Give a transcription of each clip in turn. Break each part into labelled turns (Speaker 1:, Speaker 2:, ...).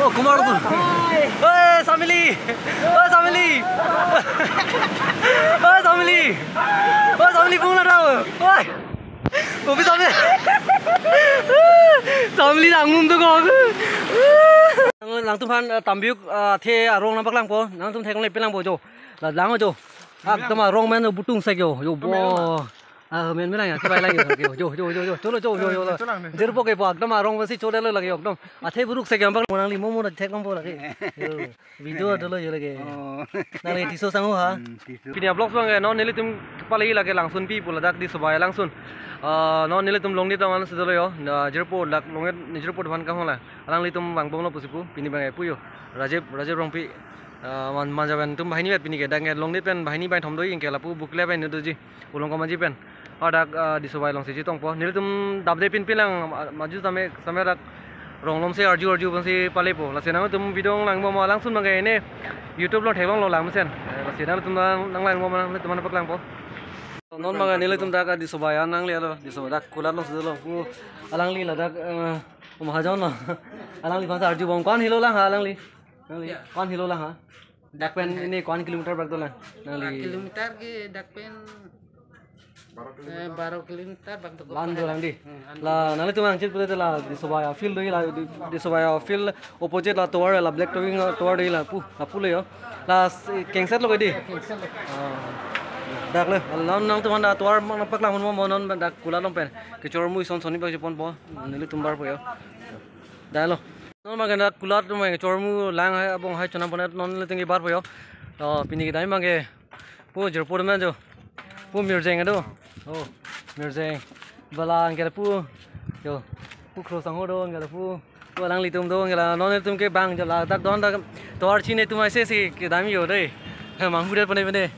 Speaker 1: Oh, kumar tu. Oi, Samili. Oi, Samili. Oi, Samili. Oi, Samili pun nak tahu. Oi. Kopi Samili. Samili tanggung tu kau. Lang tu kan tambiuk the arong nampak lang po. Lang tu thekong lepelang po jo. Lang jo. Ak tama rong men butung sakyo. Yo bo. Menไม่ได้อ่ะที่ไปอะไรอยู่โยโจเดี๋ยวพวกไอ้พวกดมาร้องมันสิโจได้เลยละดมเทบุรุษเสกยังบังนังลีโมเทคลำโพละวิดีโอได้เลยอยู่ละนังลีที่โซสังหัวพี่เนี่ยบล็อกส่วนไงน้องนี่เลยตุ้มปาลีละหลังซุนพี่ปุระดักดิสบายหลังซุนน้องนี่เลยตุ้มลงนี่ตอนนั้นสุดเลยอ๋อเจอร์โปหลักลงนี่เจอร์โปพันกันห้องละหลังลีตุ้มบังบงเราปุ๊บพี่นี่บังไอ้ปุยราเจ็บรองพี่มันจะเป็นตุ้มบายนี่แบบนี่แกดังไงลงนี่เป็นบายนี่บายทำด้วยยังแกละปุ๊บบุกเล่ไปนี่ดูจีอุลงก็มันจีเป็นada di sebuah long sih tong po nilai tum dabde pin lang maju sampai rak rong lom se arju pun si pale po la senang tum video lang mo langsung mangai ini YouTube long thekong lo lang sen la senang tum nang lang mo teman pak lang po non mangai nilai tum dak di sebuah nang li alo di sebuah dak kulat long sedelo ku alang li la dak mahajon lo alang li bangsa arju bong kon hilo lang ha alang li kon hilo lang ha dak pen ini kon kilometer bak dolan nang li
Speaker 2: kilometer ke dak pen 12 kilometer bang tu.
Speaker 1: Landu lang di. La nanti tu mang cip pun la di Sobaya field doi la di Sobaya field opposite la tower la black towing tower doi la pu le yo. La kengset lo di. Dak le. Nang tu mana tower mang pak lang mon non dak kula long pen. Kecor mu son soni bang Jepun po. Nili tumbar po yo. Dah lo. Non mang dak kula tu mang kecor mu lang hai abong hai chona pon non le tinggi bar po yo. Pini kita mang ke pu Jepun man jo. Pu mirjeng ado. Oh, mirjeng. Bala angkela pu. Yo. Pu cross ang hodo angkela pu. Pu lang litum do angkela non tum ke bang jala tak don tak tor chine tum aise si ke dami yo dei. Mang hudet pone.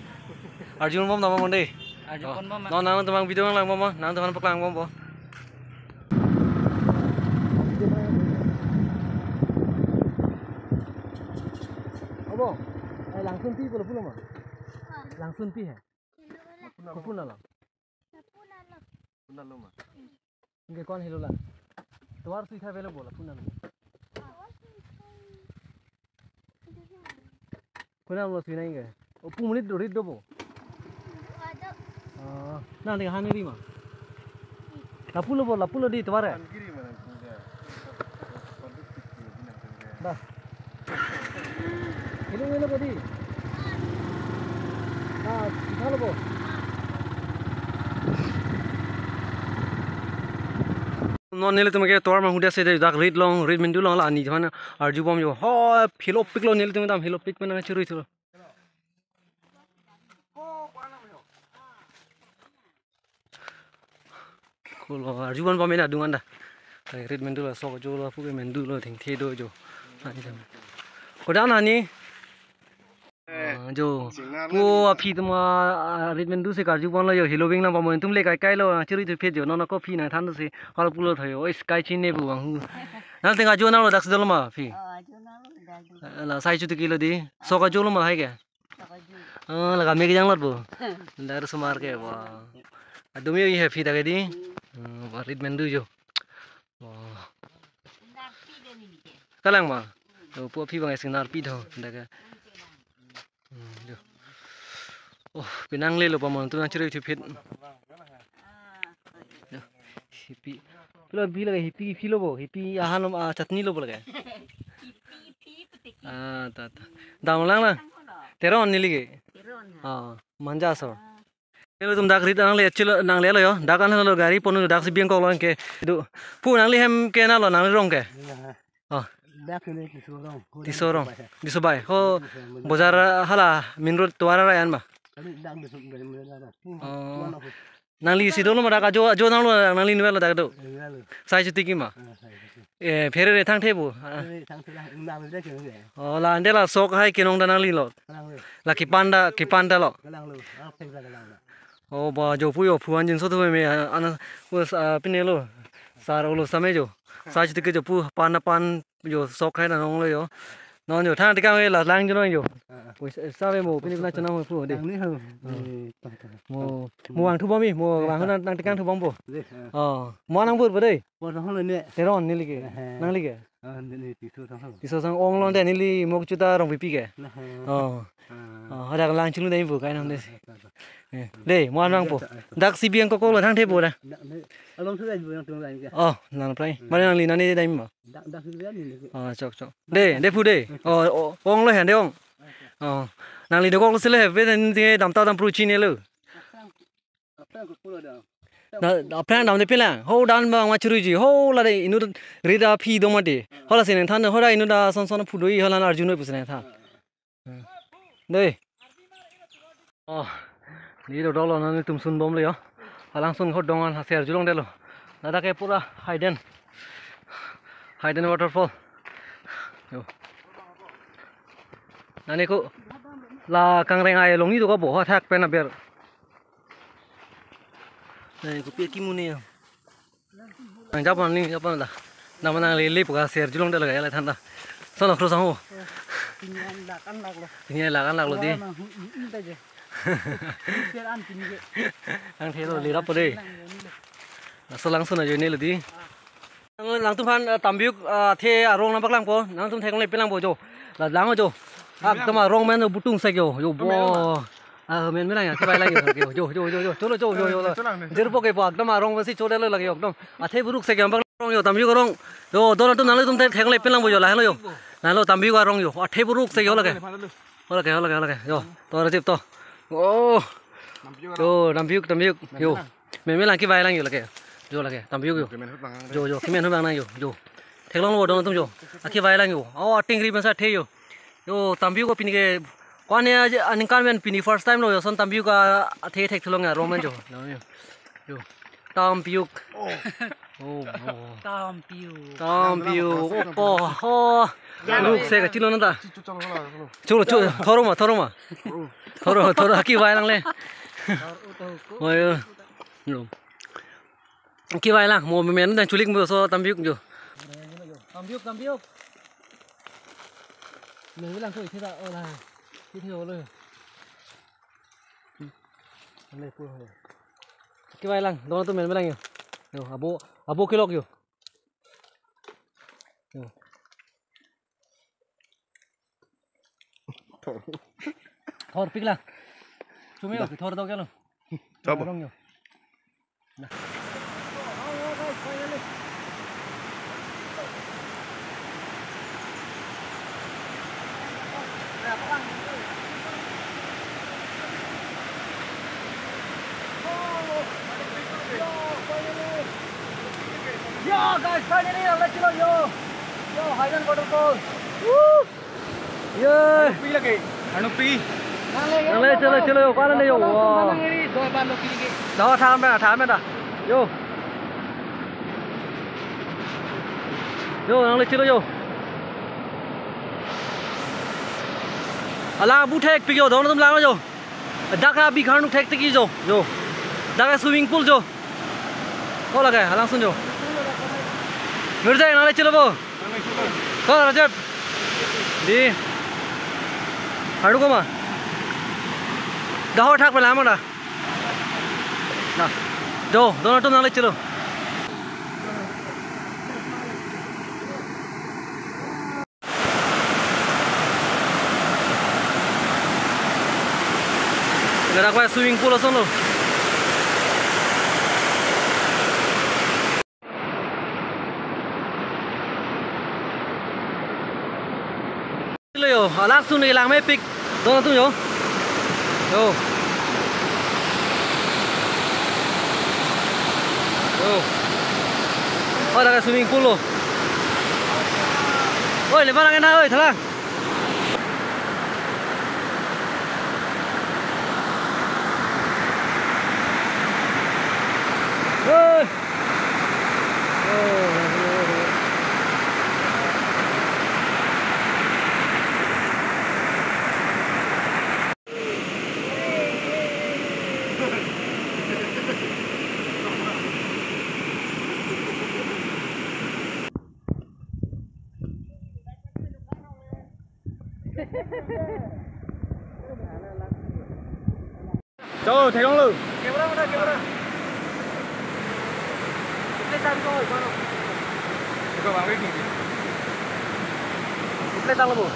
Speaker 1: Arjun mom nama monde. Arjun mom. Non nang tum video lang mom nang tum paklang mom po. Abo. Langsung pi pula mah. Langsung pi hai. Puna lah. Puna lo mah. Enggak kon hilo lah. Tuar sui khai velo bola puna lo. Puna lo sui nai enggak. Oh, 2 menit dorit dobo. Nah, dengan hani lima. Lapulo di tuar ya. Dah. Hilo bodi. Ah, halo bo. Non nilai tu mereka tuar mah huda sedih dak read mendu long lah ni mana arju bom jo ho philopik lo nilai tu dam philopik mana curi tu kalau arju bom pun mana dungan dah read mendu lah sok jo lah puke mendu lo ting the do jo ani jam kodan ani jo pu api tu mah read mendu se arju bom lo jo hilobing na pamon tum le kai lo curi tu phe jo nona kopi na than tu se kalau pulo thayo oi sky chine bu bang nal tengah jo na lo dak sedol mah phi la sai chu tu kilo di soka jo lo mah hai ke laga me ke jang lot bu dar sumar ke wah adumi ye hai phi da ke di read mendu jo kalang mah pu phi bang sinar pi tho da ke oh pinang le lo pamon tu na curi tu phet hippy pula bi lagi hippy lo bo hippy ahan chutney lo bo lagi ta daun lang lah teron ni lagi manja so kalau tum dak rit nang le chilo nang le lo yo dak an lo gari ponu dak si biang ko lo ke du pu nang le hem ke na lo nang rong ke di sorong di sobai ho bozar hala minrut tuara rayan ba nang li sidolo ma dak jo nang lo nang li nuel dak do sai chuti ki ma phere re thang the bu la ande la sok hai kinong da nang li lo la ki panda lo oh ba jo pu yo phuan jin so tu me ana pine lo sar lo same jo sai chuti ke jo pu pan jo sok hai na nong lo yo non jo thang tikang la lang jo no jo sao về mồ bên này cho nó phù để mồ hàng thu bom đi mồ vàng đang tikang thu bom bồ món ăn vượt vào đây thế rồi nè lì kì năng lì kì
Speaker 3: Ini tisu sama.
Speaker 1: Di sosang ong long deh nili mau kita rong pipi ke. Oh. Ada lang chulu deh bu kain deh. Deh mau nang po. Dak si biang koko lo thang thế bu dah.
Speaker 3: Along tu yang tunggu lagi.
Speaker 1: Oh, nang prai. Mana nang lina ni deh mah.
Speaker 3: Dak ni.
Speaker 1: Chok. Deh pu deh. Oh, ong lo hen deh ong. Oh. Nang lina koko lo sile he. Beda ni dam tau dam pru cini lo.
Speaker 3: Apa yang kau dah?
Speaker 1: Apa yang dam ni pelang. Ho dan bang macam ruji. Ho lah deh inu rida pi dong mati. Ho lah sini than ho lah inu dah son pudoi ho lah Arjun ni pusing than. Deh. Oh. Ni do dolo nang tum sun bom le yo. Langsung ho dongan hasil julong deh lo. Nada kayak pura hidden waterfall. Yo. Nani ko la kangreng ay long ni do ka bo ha thak pen ber. Này có biết kim muni không? Anh chấp vào là nằm nang lấy bữa sэр chứ không được là cái lại thằng ta. Sao nó không sao hô? Tình nhiên là ăn lạc luôn đi. Ăn thế rồi lấy đắp vào đây. Sao lăng xuân ở dưới này là đi. Lăng tum phan tạm biếc thế à rong nam bắc lăng po. Lăng tum thấy con này bên lăng po jo. Là lăng ở jo. Tầm à rong men nó bút tung say jo. Jo bo. Men mấy này cái bài này kiểu jo giờ bộ cái bọc đó mà rong vẫn xí chỗ đấy là cái एकदम thế buruk sẽ cái bác rong yo tạm biếc rong yo đó là tôi nói tụi thấy con này bên lăng po jo là hello yo nalo tạm biếc rong yo thế buruk sẽ cái là cái yo to là tiếp to oh yo tạm biếc yo men mấy là cái bài này là cái yo là cái tạm biếc yo cái men hút bằng này yo thế long lo đó tụi yo cái bài này yo tingri bên sát thế yo tạm biếc có pin cái quan này anh can men pini first time lo son tambiu ka the thek thlong ya roman jo yo tambiu tambiu ko ho luk se ka chilo na ta chulo thoro ki vai lang le oi yo ki vai lang mo men dan chulik mo so tambiu jo tambiu mình lang thôi thế da là tiếp theoเลยnày pun cái vai lang đó tôi mình mới lang nhiều abo kilo nhiều thor pik lang cumi yo thor đâu cái lo
Speaker 3: Coba.
Speaker 1: nhiều Yo guys, finally let's go yo hidden waterfall. Woo! Yeah.
Speaker 3: Pi lagi. Anu pi.
Speaker 1: Chalo qua lên đây yo. Đó tham bên à. Yo. Năng lên chalo yo. Ala bu thek pi yo thon tum lang yo. Daka bi khan nu thek te ki yo. Daka swimming pool yo. Ko la cái langsung yo. Mirza yang nalai chalo bo. Kau Rajab. Di. Hadu ko ma. Dah thak pala mana? Nah. Dono tu nalai chalo. Gara ko swimming pool ason lo. Yo, langsung ni lang mepik. Doon tu yo. Ada cái swimming pool lo. Oi, lepas lang na oi, thalang. Oi.
Speaker 3: Trời, thấy không lử?
Speaker 1: Kéo vào đây. Lên tay coi con.
Speaker 3: Các bạn biết gì?
Speaker 1: plate tang lo.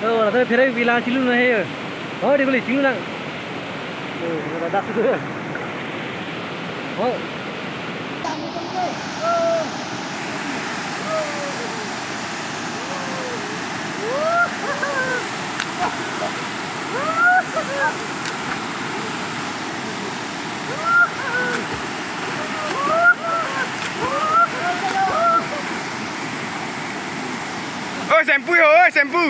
Speaker 1: Là thôi phía đây vì là chilu này thôi đi đi chilu nặng là đặt rồi thôi
Speaker 3: Ơi shampoo ơi shampoo.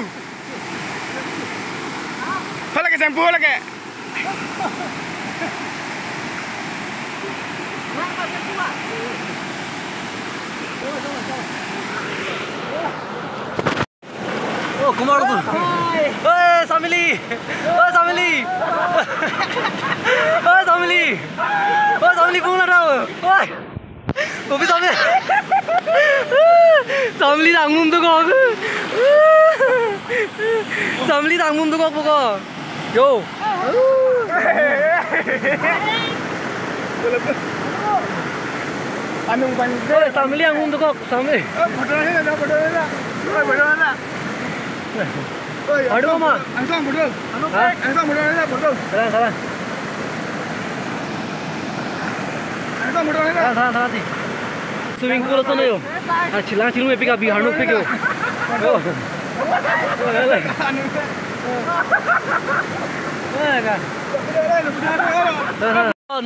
Speaker 3: Thôi là cái shampoo là cái.
Speaker 1: oh kumar tu oi family oi family oi family oi family pun ada oi Kopi family family tanggung tu kau family tanggung tu kau pokok yo
Speaker 3: Anu ban.
Speaker 1: oi family tanggung tu kau family
Speaker 3: Bodoh ni dah bodoh ni dah. Oi bodoh ni dah. Oi.
Speaker 1: Aduh mama.
Speaker 3: Ansang bodoh. Anu ansang bodoh ni dah bodoh.
Speaker 1: salah salah
Speaker 3: Ansang bodoh ni dah.
Speaker 1: salah salah salah swimming pool tu ni yo chilang chilu epic abi harno pick yo yo
Speaker 3: Anu.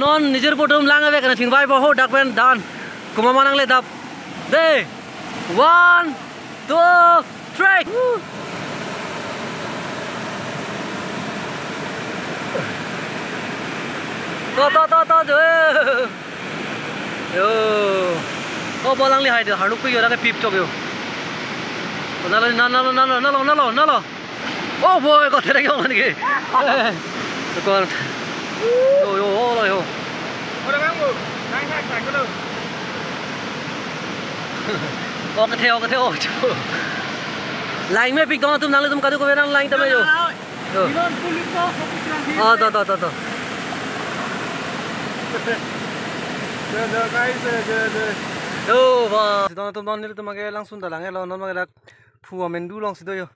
Speaker 1: non nijer potom lang ave kana thingbai bo ho dakben dan kumama nang le dap de 1 2 3 to yo oh bolang li hai de haruk pi yo da ke pip chok yo nalo oh boy ko tere yo ni ke kon yo yo
Speaker 3: Bodoh kamu. Nang tak bodoh.
Speaker 1: oh cái theo lain me pik dong tum nang le tum kadu ko verang lain tame yo
Speaker 3: Iron pulis ko.
Speaker 1: oh to
Speaker 3: Guys,
Speaker 1: yo ba sidon tum don nil tum age langsung da lang lo non ma dak phu amen du long sido yo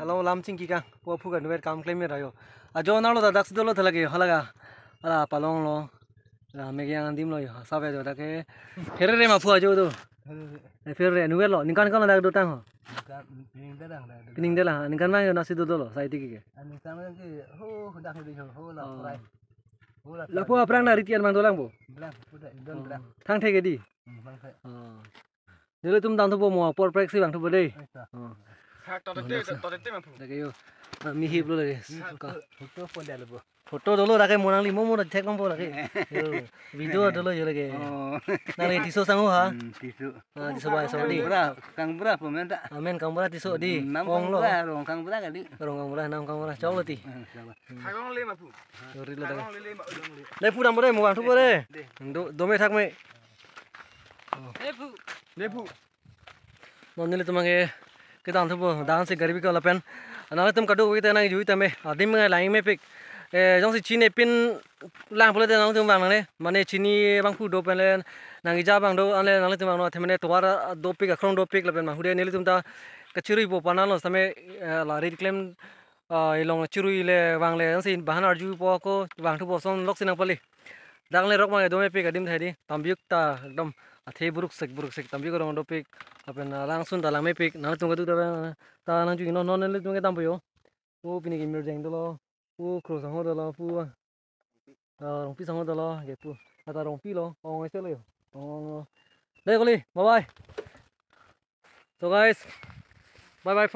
Speaker 1: alo lam ching ki ka po phu ga nuet kam claim me ra yo a jo na lo da dak sido lo thalage halaga ala palong lo la me yang andim lo yo sa ve do da ke phere re ma phu a jo do phere re nuet lo ning kan da do tang ho pining de la ning kan ma yo na sido do lo sai ti ki ke
Speaker 3: anu sama ke ho dak di ho la prai.
Speaker 1: la po aprang na ritian mang do lang bo
Speaker 3: Belang, udah don belang.
Speaker 1: thang the ke di
Speaker 3: Bang saya.
Speaker 1: nếu tum dang thu bo mo por prek si bang thu bo dei
Speaker 3: Hak totete mampu.
Speaker 1: da ke yo mi hip lo le
Speaker 3: Foto pun dah lebu.
Speaker 1: photo do lo da ke monang li mo da thek long bo da ke video do lo yo le ke
Speaker 3: Oh.
Speaker 1: nang le tiso sang ho ha
Speaker 3: Tisu.
Speaker 1: di so bai so di
Speaker 3: Kang berapa minta?
Speaker 1: amen kang bra tiso di
Speaker 3: Nam
Speaker 1: ong lo
Speaker 3: rong kang berapa kali?
Speaker 1: rong kang bra nam kang bra chau lo ti
Speaker 3: Kang le mampu.
Speaker 1: yo ri lo da
Speaker 3: Kang le mampu.
Speaker 1: dai pu dam bo dai mo bang thu bo dei do me thak me
Speaker 3: Lebu.
Speaker 1: non nile tumage ke dang thu bo dang se garibi ko la pen ana tum kadu wi ta nang ju ta me adim ngai laing me pik jong si chine pin lang pole te nang tum bang ne mane chini bang pu do pen le nang ja bang do an le nang le tum bang no themene to war do pik akrong do pik la pen ma hude nile tum ta kachuri bo pana lo same la reclaim ilong churui le bang le sin bahan arju po ko bang thu bo son lok sinang pali dang le rok ma do me pik adim thai di tambyuk ta ekdom athe buruk sek tambyuk rong do pik apen langsung da lang me pik nang tum ka du ta nang ju no non le tum ke tam yo o pini ke mir jeng do lo o kro sang ho do lo pu rong pi sang ho do lo ge pu ata rong pi lo ong se lo yo ong dai goli bye bye so guys bye bye for